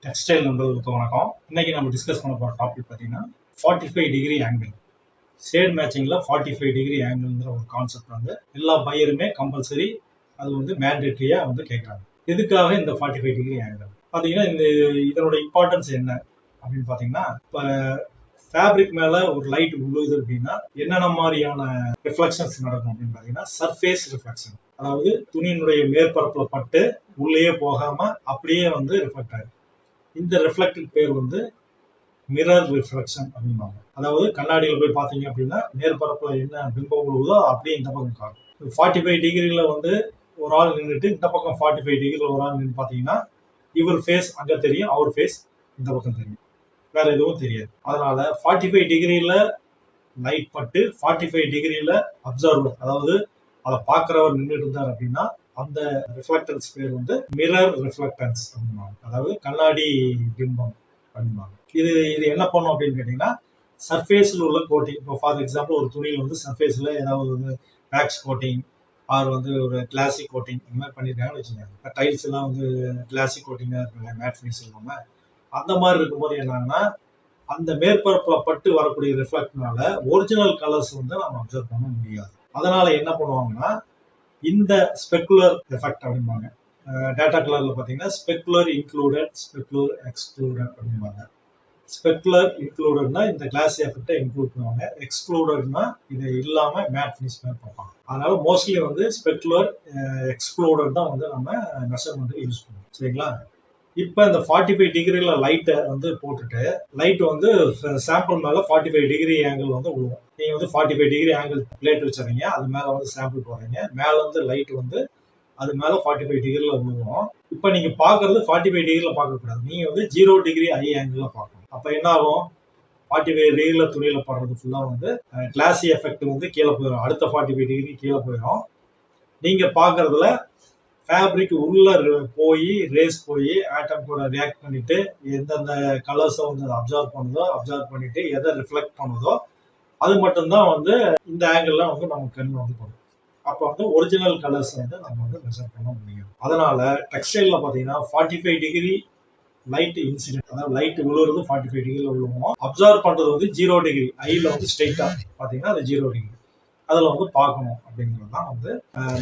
Textile நண்பர்களுக்கு வணக்கம். இன்னைக்கு நம்ம டிஸ்கஸ் பண்ண போற டாபிக் பார்த்தீங்கன்னா 45 டிகிரி ஆங்கிள். ஷேட் மேட்சிங்ல 45 டிகிரி ஆங்கிள்ங்கிற ஒரு கான்செப்ட் வந்து எல்லா பையருமே கம்பல்சரி அது வந்து மேண்டேட்டரியா வந்து கேட்குறாங்க. எதுக்காக இந்த 45 டிகிரி ஆங்கிள் பார்த்தீங்கன்னா இதனோட இம்பார்ட்டன்ஸ் என்ன அப்படின்னு பார்த்தீங்கன்னா, இப்போ ஃபேப்ரிக் மேல ஒரு லைட் விழுது அப்படின்னா என்னென்ன மாதிரியான ரிஃப்ளெக்ஷன்ஸ் நடக்கும் அப்படின்னு பார்த்தீங்கன்னா, சர்ஃபேஸ் ரிஃப்ளெக்ஷன், அதாவது துணியினுடைய மேற்பரப்புல பட்டு உள்ளேயே போகாம அப்படியே வந்து ரிஃப்ளெக்ட் ஆகும். இந்த ரிஃப்ளெக்டிங் பேர் வந்து மிரர் ரிஃப்ளெக்ஷன் அப்படிம்பாங்க. அதாவது கண்ணாடியில் போய் பார்த்தீங்க அப்படின்னா மேற்பரப்புல என்ன பிம்பம் விழுவுதோ அப்படியே இந்த பக்கம் காணும். 45 டிகிரியில் வந்து ஒரு ஆள் நின்றுட்டு இந்த பக்கம் 45 டிகிரியில் ஒரு ஆள் நின்று பார்த்தீங்கன்னா இவர் ஃபேஸ் அங்கே தெரியும், அவர் ஃபேஸ் இந்த பக்கம் தெரியும், வேற எதுவும் தெரியாது. அதனால 45 டிகிரியில் லைட் பட்டு 45 டிகிரியில் அப்சர்வர், அதாவது அதை பார்க்குறவர் நின்றுட்டு இருந்தார் அப்படின்னா அந்த ரிஃப்ளெக்டன்ஸ் பேர் வந்து மிரர் ரிஃப்ளெக்டன்ஸ் அப்படிம்பாங்க. அதாவது கண்ணாடி பிம்பம் அப்படிம்பாங்க. இது என்ன பண்ணும் அப்படின்னு கேட்டீங்கன்னா, சர்ஃபேஸில் உள்ள கோட்டிங். இப்போ ஃபார் எக்ஸாம்பிள் ஒரு துணியில் வந்து சர்ஃபேஸில் ஏதாவது வந்து வேக்ஸ் கோட்டிங் ஆர் வந்து ஒரு கிளாசிக் கோட்டிங் இந்த மாதிரி பண்ணியிருக்காங்கன்னு வச்சுக்கோங்க. இப்போ டைல்ஸ் எல்லாம் வந்து கிளாசிக் கோட்டிங்காக இருக்குங்க, மேட் ஃபினிஷ் இல்லாமல். அந்த மாதிரி இருக்கும்போது என்னன்னா, அந்த மேற்பரப்புல பட்டு வரக்கூடிய ரிஃப்ளெக்ட்னால ஒரிஜினல் கலர்ஸ் வந்து நம்ம அப்சர்வ் பண்ண முடியாது. அதனால என்ன பண்ணுவாங்கன்னா, இந்த ஸ்பெக்குலர் எஃபெக்ட் அப்படிம்பாங்க. டேட்டா கலர்ல பாத்தீங்கன்னா ஸ்பெக்குலர் இன்க்ளூடட், ஸ்பெக்குலர் எக்ஸ்க்ளூடட் அப்படிம்பாங்க. ஸ்பெக்குலர் இன்க்ளூடட்னா இந்த கிளாஸ் எஃபெக்டை இன்க்ளூட் பண்ணுவாங்க, எக்ஸ்க்ளூடட்னா இது இல்லாம மேட் ஃபினிஷ் மாதிரி பார்ப்பாங்க. அதனால மோஸ்ட்லி வந்து ஸ்பெக்குலர் எக்ஸ்க்ளூடட் தான் வந்து நம்ம மெஷர்மெண்ட் யூஸ் பண்ணுவோம். சரிங்களா? இப்போ இந்த 45 டிகிரில லைட்டை வந்து போட்டுட்டு லைட் வந்து சாம்பிள் மேல 45 டிகிரி ஆங்கிள் வந்து விழுவும். நீங்க வந்து 45 டிகிரி ஆங்கிள் பிளேட் வச்சுறீங்க, அது மேல வந்து சாம்பிள் போடுறீங்க, மேல வந்து லைட் வந்து அது மேல 45 டிகிரில விழுவும். இப்போ நீங்க பாக்குறது 45 டிகிரில பார்க்க கூடாது, நீங்க வந்து 0 டிகிரி ஐ ஆங்கிள் பார்க்கணும். அப்ப என்ன ஆகும், 45 டிகிரில துணியில படுறது ஃபுல்லா வந்து கிளாசி எஃபெக்ட் வந்து கீழே போயிடும், அடுத்த 45 டிகிரி கீழே போயிடும். நீங்க பாக்குறதுல ஃபேப்ரிக் உள்ள போய் ரேஸ் போய் ஆட்டம் கூட ரியாக்ட் பண்ணிட்டு எந்தெந்த கலர்ஸை வந்து அப்சர்வ் பண்ணுதோ அப்சர்வ் பண்ணிட்டு எதை ரிஃப்ளெக்ட் பண்ணுதோ அது மட்டும்தான் வந்து இந்த ஆங்கிள் வந்து நம்ம கண் வந்து போடும். அப்போ வந்து ஒரிஜினல் கலர்ஸ் வந்து நம்ம வந்து மெஷர் பண்ண முடியும். அதனால டெக்ஸ்டைல்ல பாத்தீங்கன்னா 45 டிகிரி லைட் இன்சிடென்ட், அதாவது லைட் விழுறது 45 டிகிரில விழுவோம், அப்சர்வ் பண்றது வந்து 0 டிகிரி ஐல வந்து ஸ்ட்ரெயிட்டா பாத்தீங்கன்னா அது 0 டிகிரி அதில் வந்து பார்க்கணும் அப்படிங்கிறது தான் வந்து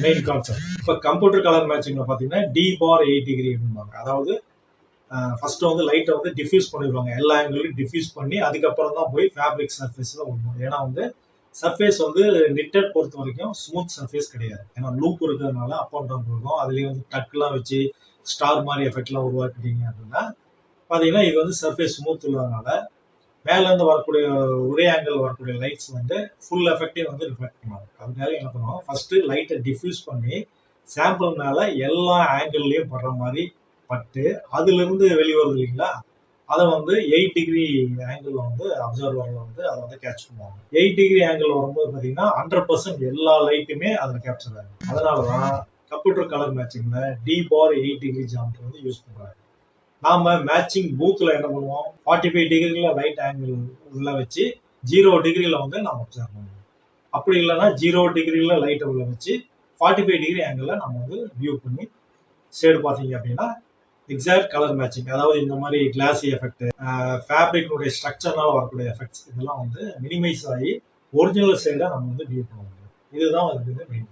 மெயின் கான்செப்ட். இப்போ கம்ப்யூட்டர் கலர் மேட்சிங்ல பார்த்தீங்கன்னா டி பார் 8 டிகிரி அப்படிம்பாங்க. அதாவது ஃபர்ஸ்ட் வந்து லைட்டை வந்து டிஃப்யூஸ் பண்ணிடுவாங்க, எல்லா ஆங்கிளையும் டிஃப்யூஸ் பண்ணி அதுக்கப்புறம் தான் போய் ஃபேப்ரிக் சர்ஃபேஸில் விடணும். ஏன்னா வந்து சர்ஃபேஸ் வந்து நிட்டட் பொறுத்த வரைக்கும் ஸ்மூத் சர்ஃபேஸ் கிடையாது, ஏன்னா லூப் இருக்கிறதுனால அப் அண்ட் டவுன் இருக்கும். அதுலேயும் வந்து டக்லாம் வச்சு ஸ்டார் மாதிரி எஃபெக்ட்லாம் உருவாக்கிட்டீங்க அப்படின்னா பார்த்தீங்கன்னா இது வந்து சர்ஃபேஸ் ஸ்மூத் இல்லாதனால மேல இருந்து வரக்கூடிய ஒரே ஆங்கிள் வரக்கூடிய லைட்ஸ் வந்து ஃபுல் எஃபெக்டையும் வந்து ரிஃப்ளெக்ட் பண்ணுவாங்க. அதுக்காக என்ன பண்ணுவாங்க, ஃபர்ஸ்ட் லைட்டை டிஃப்யூஸ் பண்ணி சாம்பிள் மேல எல்லா ஆங்கிள்லயும் படுற மாதிரி பட்டு அதுல இருந்து வெளிவருது இல்லைங்களா, அதை வந்து 8 டிகிரி ஆங்கிள் வந்து அப்சர்வர்ல வந்து அதை வந்து கேட்ச் பண்ணுவாங்க. 8 டிகிரி ஆங்கிள் வரும்போது பார்த்தீங்கன்னா 100% எல்லா லைட்டுமே அதில் கேப்சர் ஆகும். அதனாலதான் கம்ப்யூட்டர் கலர் மேட்சிங்ல டி பார் 8 டிகிரி ஜாமெட்ரி வந்து யூஸ் பண்றாங்க. நாம மேட்சிங் பூத்ல என்ன பண்ணுவோம், 45 டிகிரில லைட் ஆங்கிள் உள்ள வச்சு 0 டிகிரில வந்து நம்ம அப்சர்வ் பண்ணுவோம். அப்படி இல்லைன்னா 0 டிகிரில லைட்டை உள்ள வச்சு 45 டிகிரி ஆங்கிள் நம்ம வந்து வியூ பண்ணி ஷேடு பார்த்தீங்க அப்படின்னா எக்ஸாக்ட் கலர் மேட்சிங், அதாவது இந்த மாதிரி கிளாசி எஃபெக்ட், ஃபேப்ரிக்னுடைய ஸ்ட்ரக்சர்னால வரக்கூடிய எஃபெக்ட்ஸ் இதெல்லாம் வந்து மினிமைஸ் ஆகி ஒரிஜினல் ஷேடை நம்ம வந்து வியூ பண்ண முடியும். இதுதான் வந்து மெயின்.